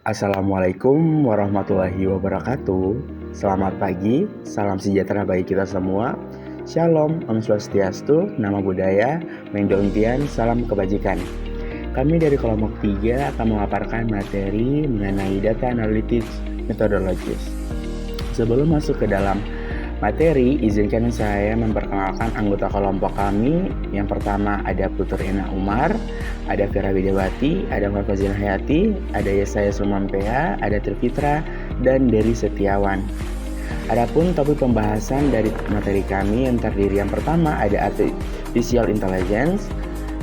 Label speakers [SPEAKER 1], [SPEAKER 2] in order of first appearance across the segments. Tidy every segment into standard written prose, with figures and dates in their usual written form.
[SPEAKER 1] Assalamualaikum warahmatullahi wabarakatuh. Selamat pagi, salam sejahtera bagi kita semua. Shalom, Om Swastiastu, Namo Buddhaya, Mendong Tian, salam kebajikan. Kami dari kelompok 3 akan memaparkan materi mengenai data analytics methodologies. Sebelum masuk ke dalam materi, izinkan saya memperkenalkan anggota kelompok kami. Yang pertama ada Putur Ina Umar, ada Vera Widawati, ada Marfazina Hayati, ada Yesaya Sumampea, ada Trivitra, dan Dery Setiawan. Adapun topik pembahasan dari materi kami yang terdiri yang pertama ada Artificial Intelligence,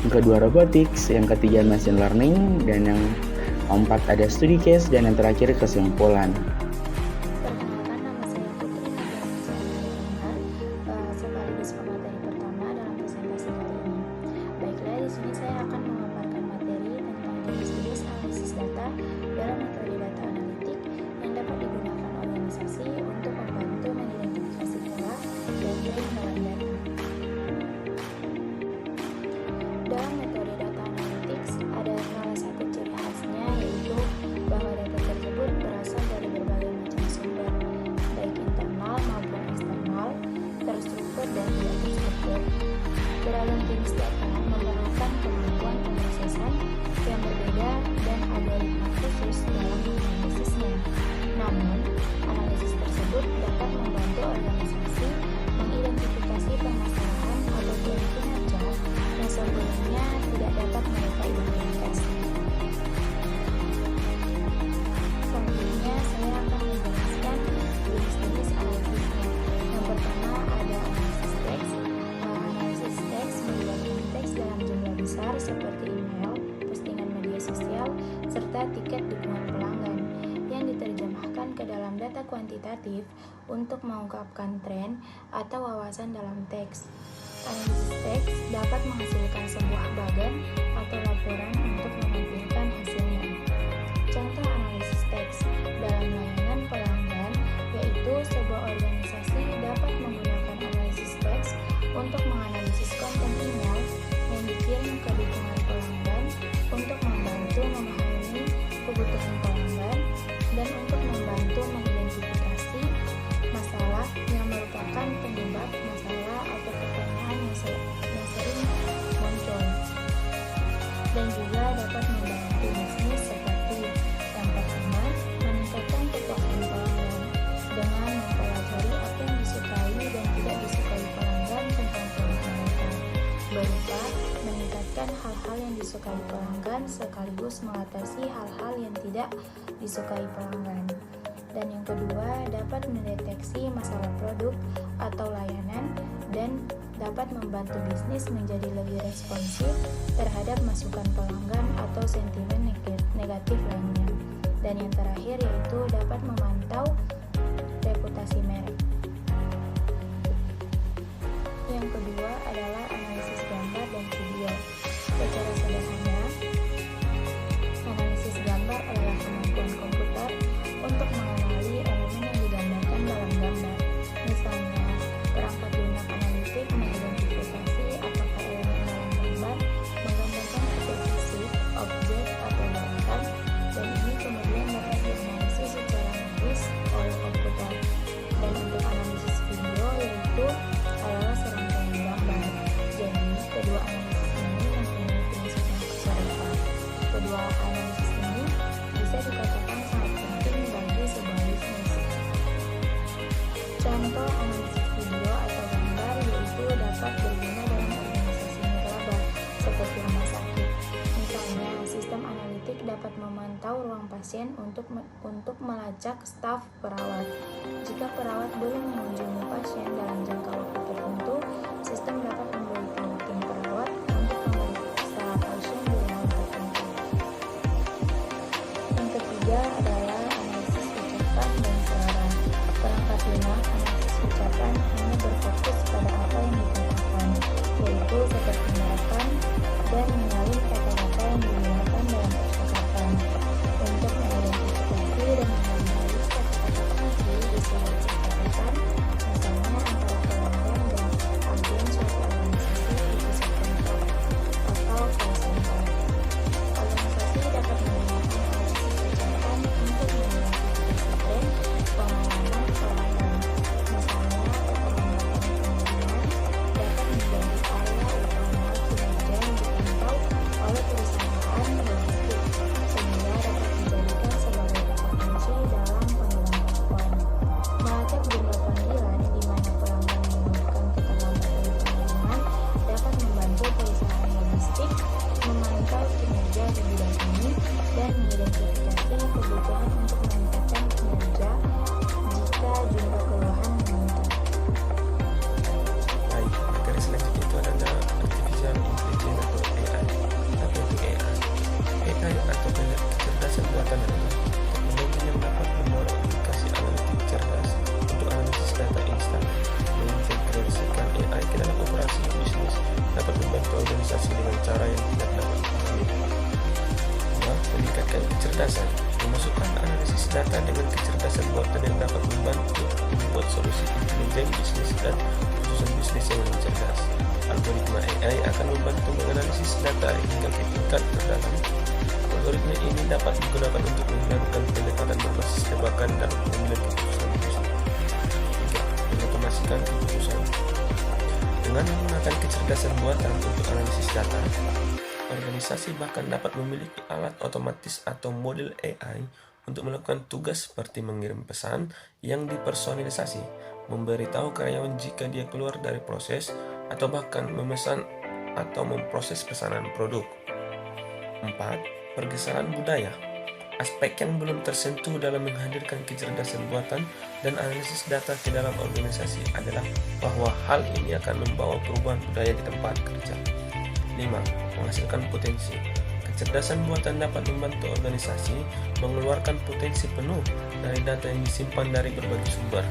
[SPEAKER 1] yang kedua Robotics, yang ketiga Machine Learning, dan yang keempat ada Studi Case, dan yang terakhir kesimpulan.
[SPEAKER 2] Beragam jenis data memerlukan kemampuan pemrosesan yang berbeda dan algoritma khusus dalam analisisnya. Namun, analisis tersebut dapat membantu organisasi mengidentifikasi permasalahan ataupun kinerja yang sebelumnya tidak dapat mereka identifikasi. Selanjutnya, saya akan menjelaskan jenis-jenis analisisnya. Yang pertama ada analisis teks. Analisis teks melibatkan teks dalam jumlah besar seperti email, postingan media sosial, serta tiket dukungan pelanggan yang diterjemahkan ke dalam data kuantitatif untuk mengungkapkan tren atau wawasan dalam teks. Analisis teks dapat menghasilkan sebuah bagan atau laporan untuk menampilkan hasilnya. Contoh analisis teks dalam layanan pelanggan yaitu sebuah organisasi dapat menggunakan analisis teks untuk menganalisis konten email yang dikirim ke dukungan pelanggan untuk membantu memahami kebutuhan pelanggan dan untuk membantu mengidentifikasi masalah yang merupakan penyebab masalah atau pertanyaan yang sering muncul, dan juga dapat membantu bisnis seperti yang pertama, meningkatkan kepuasan pelanggan dengan mempelajari apa yang disukai dan tidak disukai pelanggan tentang produk mereka, berupa meningkatkan hal-hal yang disukai pelanggan sekaligus mengatasi hal-hal yang tidak disukai pelanggan. Dan yang kedua, dapat mendeteksi masalah produk atau layanan dan dapat membantu bisnis menjadi lebih responsif terhadap masukan pelanggan atau sentimen negatif lainnya. Dan yang terakhir yaitu dapat memantau reputasi merek. Yang kedua adalah analisis gambar dan video. Secara sederhana, analisis gambar adalah kemampuan komputer untuk mengenali elemen yang digambarkan dalam gambar. Misalnya, perangkat lunak analitik mengidentifikasi apakah elemen dalam gambar menggambarkan fitur fisik, objek, atau gerakan, dan ini kemudian dapat dianalisis secara medis oleh komputer. Dan untuk analisis video yaitu adalah serangkaian gambar. Jadi, kedua analisis ini mempunyai prinsip yang serupa. Kedua analisis ini bisa dikatakan sangat penting bagi sebuah bisnis. Contoh analisis video atau gambar yaitu dapat berguna dalam organisasi nirlaba seperti rumah sakit. Misalnya, sistem analitik dapat memantau ruang pasien untuk melacak staf perawat. Jika perawat belum mengunjungi pasien dalam jangka waktu tertentu, sistem dapat memberitahu tim perawat untuk memeriksa pasien di ruang tertentu. Yang ketiga adalah analisis ucapan dan suara. Perangkat lunak analisis ucapan hanya berfokus pada apa yang dikatakan, yaitu seperti merekam dan menyalin kata-kata yang digunakan dalam percakapan. Untuk mengidentifikasi dan menganalisis kata-kata kunci di sebuah percakapan, misalnya antara pelanggan dan agen suatu organisasi di pusat kantor atau call center. Organisasi dapat menggunakan analisis ucapan kebutuhan untuk meningkatkan kinerja jika jumlah keluhan meningkat.
[SPEAKER 3] Baik, materi selanjutnya itu adalah Artificial Intelligence atau AI. Apa itu AI? AI atau kecerdasan buatan adalah teknologi yang dapat membawa aplikasi analitik cerdas untuk analisis data instan, mengintegrasikan AI ke dalam operasi bisnis, dapat membantu organisasi dengan cara yang tidak dapat dipahami. Meningkatkan kecerdasan memasukkan analisis data dengan kecerdasan buatan yang dapat membantu membuat solusi intelijen bisnis dan keputusan bisnis yang lebih cerdas. Algoritma AI akan membantu menganalisis data hingga ke tingkat terdalam. Algoritma ini dapat digunakan untuk menghilangkan pendekatan berbasis tebakan dalam pengambilan keputusan bisnis. Mengotomasikan keputusan dengan menggunakan kecerdasan buatan untuk analisis data. Organisasi bahkan dapat memiliki alat otomatis atau model AI untuk melakukan tugas seperti mengirim pesan yang dipersonalisasi, memberitahu karyawan jika dia keluar dari proses, atau bahkan memesan atau memproses pesanan produk. 4. Pergeseran budaya. Aspek yang belum tersentuh dalam menghadirkan kecerdasan buatan dan analisis data ke dalam organisasi adalah bahwa hal ini akan membawa perubahan budaya di tempat kerja. 5. Menghasilkan potensi. Kecerdasan buatan dapat membantu organisasi mengeluarkan potensi penuh dari data yang disimpan dari berbagai sumber.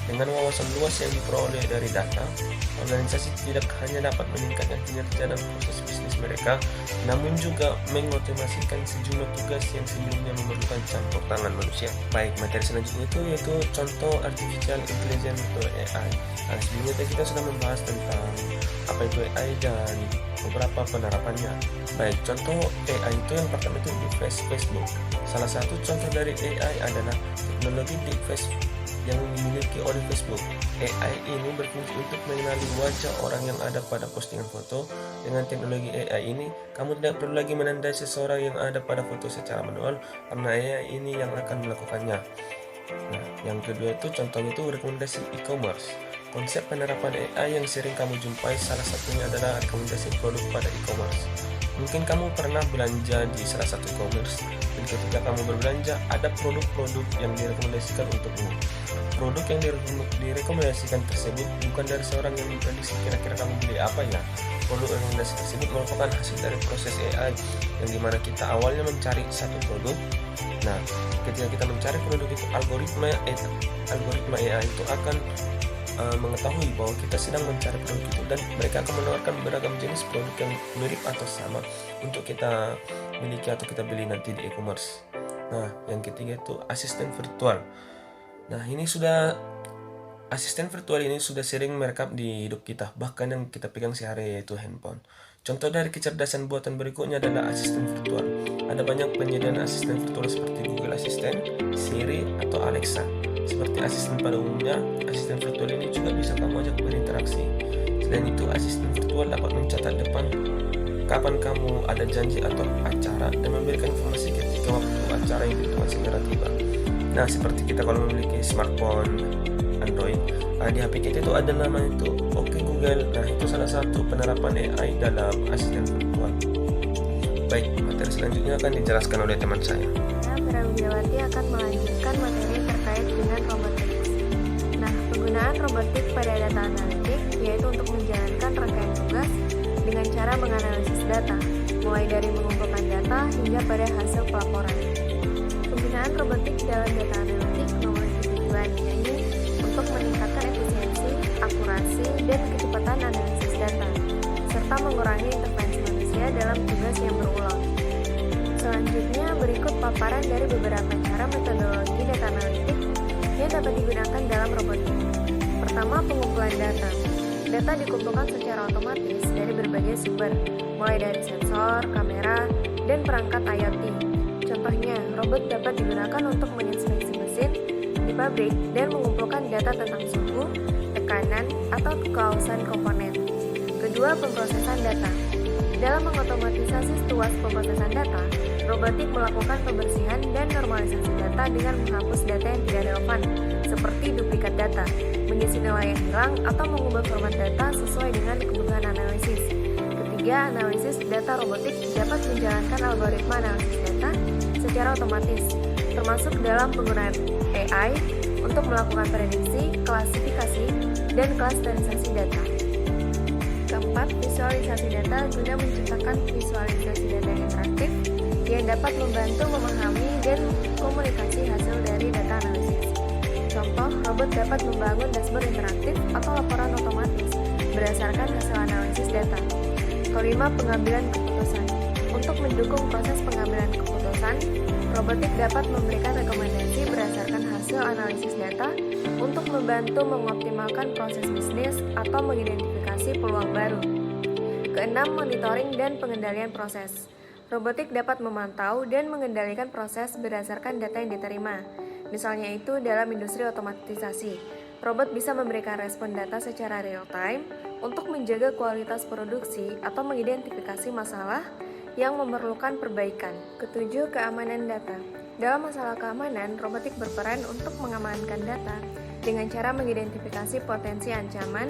[SPEAKER 3] Dengan wawasan luas yang diperoleh dari data, organisasi tidak hanya dapat meningkatkan kinerja dan proses bisnis mereka, namun juga mengotomasikan sejumlah tugas yang sebelumnya memerlukan campur tangan manusia. Baik, materi selanjutnya itu yaitu contoh Artificial Intelligence atau AI. Nah, sebelumnya kita sudah membahas tentang apa itu AI dan beberapa penerapannya. Baik, contoh AI itu yang pertama itu deepfake Facebook. Salah satu contoh dari AI adalah teknologi deepfake yang dimiliki oleh Facebook. AI ini berfungsi untuk mengenali wajah orang yang ada pada postingan foto. Dengan teknologi AI ini, kamu tidak perlu lagi menandai seseorang yang ada pada foto secara manual, karena AI ini yang akan melakukannya. Nah, yang kedua itu contohnya itu rekomendasi e-commerce. Konsep penerapan AI yang sering kamu jumpai salah satunya adalah rekomendasi produk pada e-commerce. Mungkin kamu pernah belanja di salah satu e-commerce, dan ketika kamu berbelanja, ada produk-produk yang direkomendasikan untukmu. Produk yang direkomendasikan tersebut bukan dari seorang yang memprediksi kira-kira kamu beli apa ya. Produk rekomendasi tersebut merupakan hasil dari proses AI yang dimana kita awalnya mencari satu produk. Nah, ketika kita mencari produk itu, algoritma AI itu akan mengetahui bahwa kita sedang mencari produk itu, dan mereka akan menawarkan beragam jenis produk yang mirip atau sama untuk kita miliki atau kita beli nanti di e-commerce. Nah, yang ketiga itu asisten virtual. Nah, asisten virtual ini sudah sering merekam di hidup kita, bahkan yang kita pegang sehari yaitu handphone. Contoh dari kecerdasan buatan berikutnya adalah asisten virtual. Ada banyak penyediaan asisten virtual seperti Google Assistant, Siri, atau Alexa. Seperti asisten pada umumnya, asisten virtual ini juga bisa kamu ajak berinteraksi. Selain itu, asisten virtual dapat mencatat kapan kamu ada janji atau acara dan memberikan informasi ketika waktu acara yang ditentukan segera tiba. Nah, seperti kita kalau memiliki smartphone Android, di HP kita itu ada nama itu Oke Google. Nah, itu salah satu penerapan AI dalam asisten virtual. Baik, materi selanjutnya akan dijelaskan oleh teman saya.
[SPEAKER 2] Vera Widiawati akan melanjutkan materi terkait dengan robotik. Nah, penggunaan robotik pada data analitik yaitu untuk menjalankan rangkaian tugas dengan cara menganalisis data, mulai dari mengumpulkan data hingga pada hasil pelaporan. Penggunaan robotik dalam data analitik memiliki tujuan, yaitu untuk meningkatkan efisiensi, akurasi, dan kecepatan analisis data, serta mengurangi intervensi manusia dalam tugas yang berulang. Selanjutnya, berikut paparan dari beberapa cara metodologi data analitik yang dapat digunakan dalam robotik. Pertama, pengumpulan data. Data dikumpulkan secara otomatis dari berbagai sumber, mulai dari sensor, kamera, dan perangkat IoT. Contohnya, robot dapat digunakan untuk menginspeksi mesin di pabrik dan mengumpulkan data tentang suhu, tekanan, atau kehausan komponen. Kedua, pemrosesan data. Dalam mengotomatisasi tuas pemrosesan data, robotik melakukan pembersihan dan normalisasi data dengan menghapus data yang tidak relevan, seperti duplikat data, mengisi nilai yang hilang, atau mengubah format data sesuai dengan kebutuhan analisis. Ketiga, analisis data robotik dapat menjalankan algoritma analisis data secara otomatis.
[SPEAKER 4] termasuk dalam penggunaan AI untuk melakukan prediksi, klasifikasi, dan klasterisasi data. Keempat, visualisasi data guna menciptakan visualisasi data yang interaktif yang dapat membantu memahami dan komunikasi hasil dari data analisis. Contoh, robot dapat membangun dashboard interaktif atau laporan otomatis berdasarkan hasil analisis data. Kelima, pengambilan keputusan. Untuk mendukung proses pengambilan keputusan, robotik dapat memberikan rekomendasi berdasarkan hasil analisis data untuk membantu mengoptimalkan proses bisnis atau mengidentifikasi peluang baru. Keenam, monitoring dan pengendalian proses. Robotik dapat memantau dan mengendalikan proses berdasarkan data yang diterima. Misalnya itu dalam industri otomatisasi, robot bisa memberikan respon data secara real-time untuk menjaga kualitas produksi atau mengidentifikasi masalah yang memerlukan perbaikan. Ketujuh, keamanan data. Dalam masalah keamanan, robotik berperan untuk mengamankan data dengan cara mengidentifikasi potensi ancaman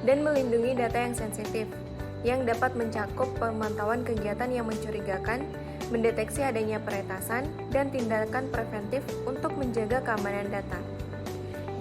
[SPEAKER 4] dan melindungi data yang sensitif, yang dapat mencakup pemantauan kegiatan yang mencurigakan, mendeteksi adanya peretasan, dan tindakan preventif untuk menjaga keamanan data.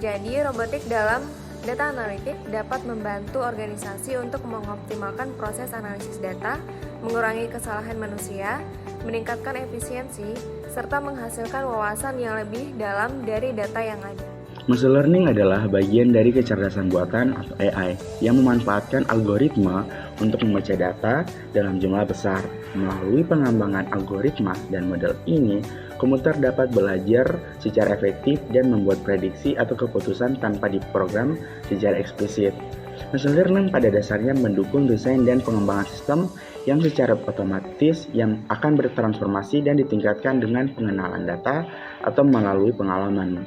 [SPEAKER 4] Jadi, robotik dalam data analitik dapat membantu organisasi untuk mengoptimalkan proses analisis data, mengurangi kesalahan manusia, meningkatkan efisiensi, serta menghasilkan wawasan yang lebih dalam dari data yang ada.
[SPEAKER 1] Machine learning adalah bagian dari kecerdasan buatan atau AI yang memanfaatkan algoritma untuk membaca data dalam jumlah besar. Melalui pengembangan algoritma dan model ini, komputer dapat belajar secara efektif dan membuat prediksi atau keputusan tanpa diprogram secara eksplisit. Machine learning pada dasarnya mendukung desain dan pengembangan sistem yang secara otomatis yang akan bertransformasi dan ditingkatkan dengan pengenalan data atau melalui pengalaman.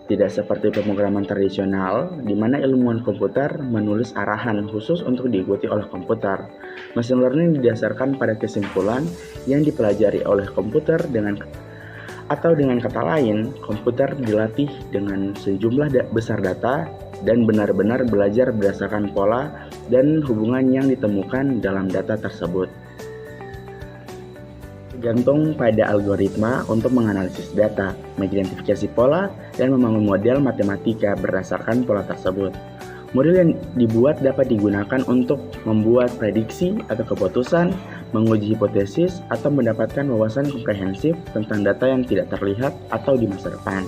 [SPEAKER 1] Tidak seperti pemrograman tradisional, di mana ilmuwan komputer menulis arahan khusus untuk diikuti oleh komputer. Machine learning didasarkan pada kesimpulan yang dipelajari oleh komputer dengan kata lain, komputer dilatih dengan sejumlah besar data dan benar-benar belajar berdasarkan pola dan hubungan yang ditemukan dalam data tersebut. Tergantung pada algoritma untuk menganalisis data, mengidentifikasi pola, dan membangun model matematika berdasarkan pola tersebut. Model yang dibuat dapat digunakan untuk membuat prediksi atau keputusan, menguji hipotesis, atau mendapatkan wawasan komprehensif tentang data yang tidak terlihat atau di masa depan.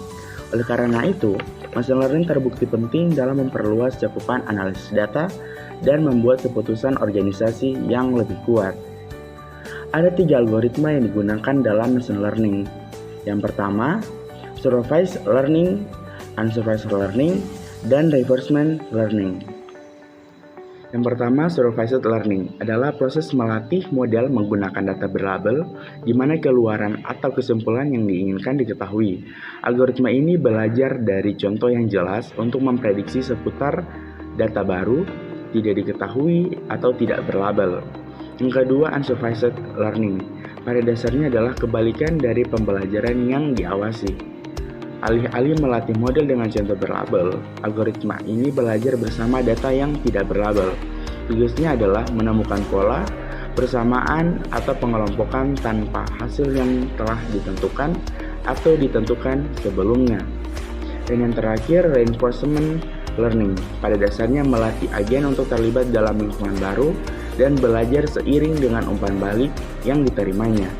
[SPEAKER 1] Oleh karena itu, machine learning terbukti penting dalam memperluas cakupan analisis data dan membuat keputusan organisasi yang lebih kuat. Ada 3 algoritma yang digunakan dalam machine learning. Yang pertama, supervised learning, unsupervised learning, dan reinforcement learning. Yang pertama, supervised learning adalah proses melatih model menggunakan data berlabel di mana keluaran atau kesimpulan yang diinginkan diketahui. Algoritma ini belajar dari contoh yang jelas untuk memprediksi seputar data baru, tidak diketahui atau tidak berlabel. Yang kedua, unsupervised learning. Pada dasarnya adalah kebalikan dari pembelajaran yang diawasi. Alih-alih melatih model dengan contoh berlabel, algoritma ini belajar bersama data yang tidak berlabel. Tugasnya adalah menemukan pola, persamaan, atau pengelompokan tanpa hasil yang telah ditentukan atau ditentukan sebelumnya. Dan yang terakhir, reinforcement learning. Pada dasarnya melatih agen untuk terlibat dalam lingkungan baru dan belajar seiring dengan umpan balik yang diterimanya.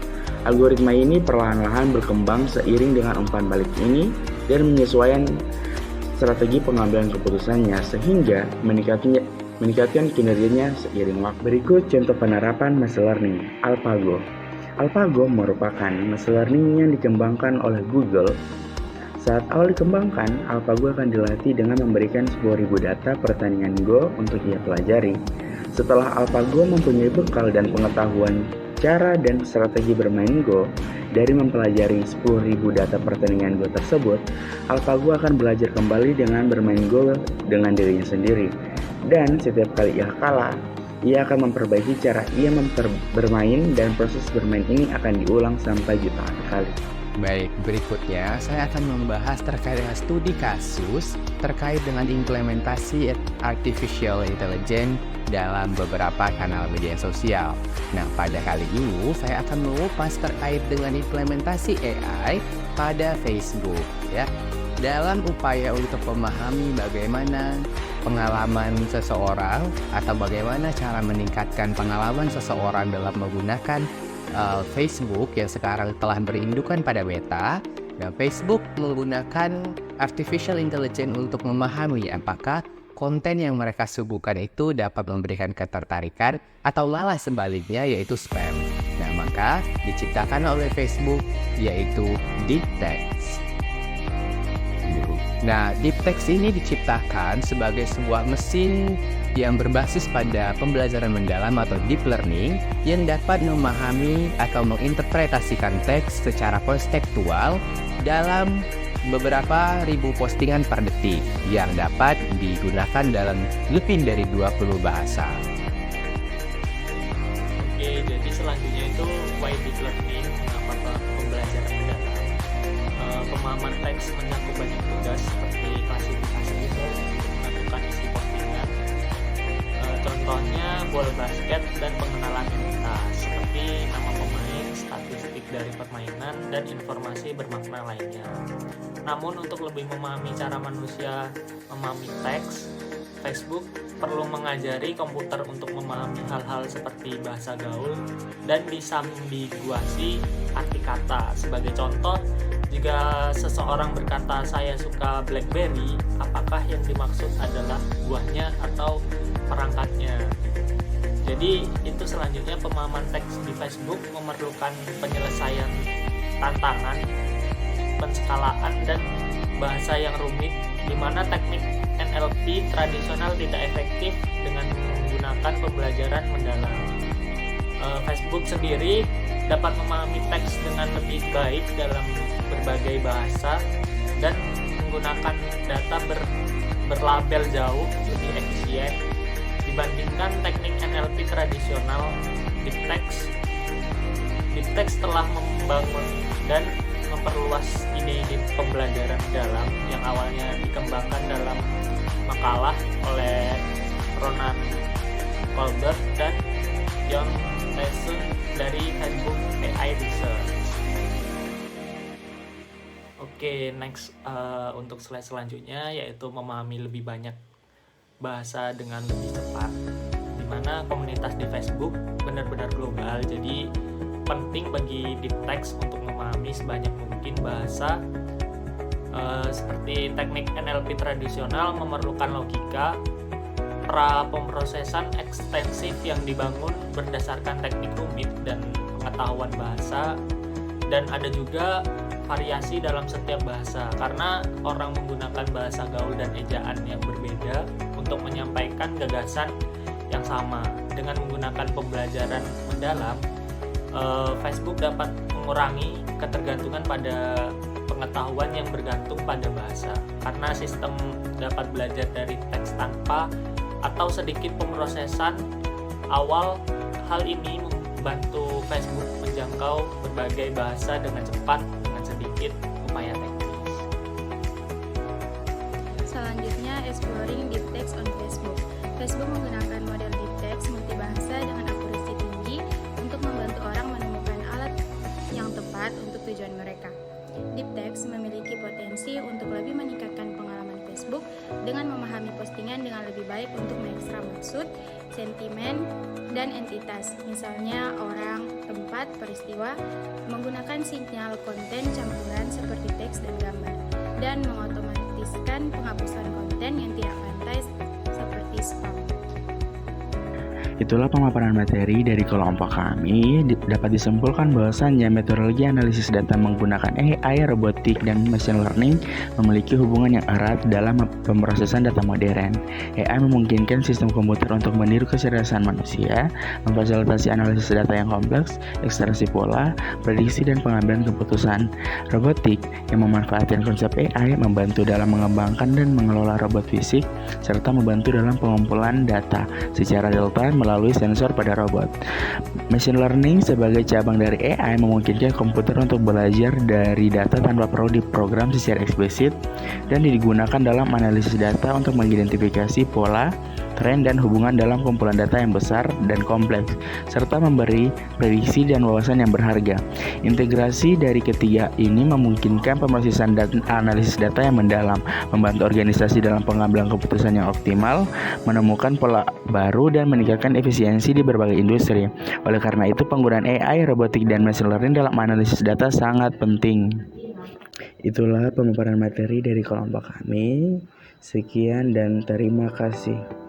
[SPEAKER 1] Algoritma ini perlahan-lahan berkembang seiring dengan umpan balik ini dan menyesuaikan strategi pengambilan keputusannya sehingga meningkatkan kinerjanya seiring waktu. Berikut contoh penerapan machine learning. AlphaGo. AlphaGo merupakan machine learning yang dikembangkan oleh Google. Saat awal dikembangkan, AlphaGo akan dilatih dengan memberikan 10.000 data pertandingan Go untuk ia pelajari. Setelah AlphaGo mempunyai bekal dan pengetahuan cara dan strategi bermain Go, dari mempelajari 10.000 data pertandingan Go tersebut, AlphaGo akan belajar kembali dengan bermain Go dengan dirinya sendiri. Dan setiap kali ia kalah, ia akan memperbaiki cara ia bermain dan proses bermain ini akan diulang sampai jutaan kali.
[SPEAKER 5] Baik, berikutnya saya akan membahas terkait dengan studi kasus terkait dengan implementasi artificial intelligence dalam beberapa kanal media sosial. Nah, pada kali ini saya akan mengupas terkait dengan implementasi AI pada Facebook ya. Dalam upaya untuk memahami bagaimana pengalaman seseorang atau bagaimana cara meningkatkan pengalaman seseorang dalam menggunakan Facebook yang sekarang telah berindukan pada Meta, dan Facebook menggunakan artificial intelligence untuk memahami apakah konten yang mereka suguhkan itu dapat memberikan ketertarikan atau malah sebaliknya yaitu spam. Nah, maka diciptakan oleh Facebook yaitu Deep Text. Nah, Deep Text ini diciptakan sebagai sebuah mesin yang berbasis pada pembelajaran mendalam atau deep learning yang dapat memahami atau menginterpretasikan teks secara konstekstual dalam beberapa ribu postingan per detik yang dapat digunakan dalam lebih dari 20 bahasa.
[SPEAKER 6] Oke, jadi selanjutnya itu why deep learning atau pembelajaran mendalam. Pemahaman teks mencakup banyak tugas seperti klasifikasi user, menentukan isi postingan, contohnya bola basket, dan pengenalan entitas seperti nama pemain, statistik dari permainan, dan informasi bermakna lainnya. Namun untuk lebih memahami cara manusia memahami teks, Facebook perlu mengajari komputer untuk memahami hal-hal seperti bahasa gaul dan disambiguasi arti kata. Sebagai contoh, jika seseorang berkata saya suka BlackBerry, apakah yang dimaksud adalah buahnya atau perangkatnya? Jadi itu selanjutnya pemahaman teks di Facebook memerlukan penyelesaian tantangan, penskalaan, dan bahasa yang rumit, di mana teknik NLP tradisional tidak efektif dengan menggunakan pembelajaran mendalam. Facebook sendiri dapat memahami teks dengan lebih baik dalam berbagai bahasa dan menggunakan data berlabel jauh lebih efisien dibandingkan teknik NLP tradisional. Deep Text telah membangun dan memperluas ide-ide pembelajaran dalam yang awalnya dikembangkan dalam makalah oleh Ronan Colbert dan John Mason dari Facebook AI Research. Oke, next untuk slide selanjutnya yaitu memahami lebih banyak bahasa dengan lebih cepat, di mana komunitas di Facebook benar-benar global, jadi penting bagi Deep Text untuk memahami sebanyak mungkin bahasa. Seperti teknik NLP tradisional memerlukan logika, pemrosesan ekstensif yang dibangun berdasarkan teknik rumit dan pengetahuan bahasa, dan ada juga variasi dalam setiap bahasa karena orang menggunakan bahasa gaul dan ejaan yang berbeda untuk menyampaikan gagasan yang sama. Dengan menggunakan pembelajaran mendalam, Facebook dapat mengurangi ketergantungan pada pengetahuan yang bergantung pada bahasa karena sistem dapat belajar dari teks tanpa atau sedikit pemrosesan awal. Hal ini membantu Facebook menjangkau berbagai bahasa dengan cepat dengan sedikit upaya teknis.
[SPEAKER 2] Selanjutnya, exploring deep text on Facebook. Facebook menggunakan model deep text multibahasa dengan akurasi tinggi untuk membantu orang menemukan alat yang tepat untuk tujuan mereka. Deep text memiliki potensi untuk lebih meningkatkan pengalaman Facebook dengan memahami postingan dengan lebih baik untuk mengekstra maksud, sentimen, dan entitas, misalnya orang, tempat, peristiwa, menggunakan sinyal konten campuran seperti teks dan gambar, dan mengotomatiskan penghapusan konten yang tidak pantas seperti spam.
[SPEAKER 1] Itulah pemaparan materi dari kelompok kami. Dapat disimpulkan bahwasannya metodologi analisis data menggunakan AI, robotik, dan machine learning memiliki hubungan yang erat dalam pemrosesan data modern. AI memungkinkan sistem komputer untuk meniru kecerdasan manusia, memfasilitasi analisis data yang kompleks, ekstraksi pola, prediksi, dan pengambilan keputusan. Robotik yang memanfaatkan konsep AI membantu dalam mengembangkan dan mengelola robot fisik, serta membantu dalam pengumpulan data secara real-time melalui sensor pada robot. Machine learning sebagai cabang dari AI memungkinkan komputer untuk belajar dari data tanpa perlu diprogram secara eksplisit dan digunakan dalam analisis data untuk mengidentifikasi pola, tren dan hubungan dalam kumpulan data yang besar dan kompleks, serta memberi prediksi dan wawasan yang berharga. Integrasi dari ketiga ini memungkinkan pemrosesan dan analisis data yang mendalam, membantu organisasi dalam pengambilan keputusan yang optimal, menemukan pola baru, dan meningkatkan efisiensi di berbagai industri. Oleh karena itu, penggunaan AI, robotik, dan machine learning dalam analisis data sangat penting. Itulah pemaparan materi dari kelompok kami. Sekian dan terima kasih.